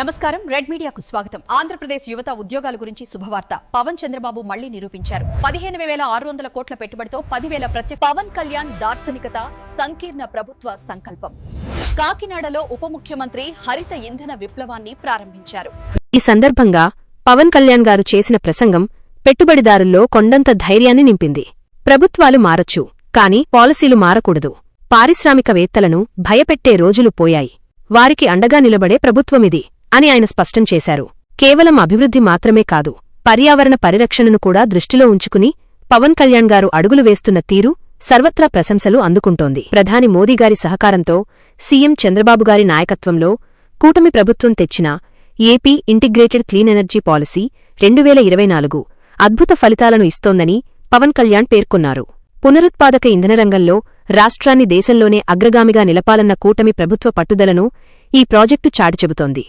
నమస్కారం, రెడ్ మీడియాకు స్వాగతం. ఆంధ్రప్రదేశ్ యువత ఉద్యోగాల గురించి శుభవార్త. పవన్ చంద్రబాబు మళ్లీ నిరూపించారు. 15,600 కోట్ల పెట్టుబడితో 10,000 ప్రత్యేక. పవన్ కళ్యాణ్ దార్శనికత, సంకీర్ణ ప్రభుత్వ సంకల్పం. కాకినాడలో ఉప ముఖ్యమంత్రి హరిత ఇంధన విప్లవాన్ని ప్రారంభించారు. ఈ సందర్భంగా పవన్ కళ్యాణ్ గారు చేసిన ప్రసంగం పెట్టుబడిదారుల్లో కొండంత ధైర్యాన్ని నింపింది. ప్రభుత్వాలు మారొచ్చు, కాని పాలసీలు మారకూడదు. పారిశ్రామికవేత్తలను భయపెట్టే రోజులు పోయాయి. వారికి అండగా నిలబడే ప్రభుత్వమిది అని ఆయన స్పష్టం చేశారు. కేవలం అభివృద్ధి మాత్రమే కాదు, పర్యావరణ పరిరక్షణను కూడా దృష్టిలో ఉంచుకుని పవన్ కళ్యాణ్ గారు అడుగులు వేస్తున్న తీరు సర్వత్రా ప్రశంసలు అందుకుంటోంది. ప్రధాని మోదీగారి సహకారంతో సీఎం చంద్రబాబుగారి నాయకత్వంలో కూటమి ప్రభుత్వం తెచ్చిన AP integrated clean energy policy 2024 అద్భుత ఫలితాలను ఇస్తోందని పవన్ కళ్యాణ్ పేర్కొన్నారు. పునరుత్పాదక ఇంధన రంగంలో రాష్ట్రాన్ని దేశంలోనే అగ్రగామిగా నిలపాలన్న కూటమి ప్రభుత్వ పట్టుదలను ఈ ప్రాజెక్టు చాటి చెబుతోంది.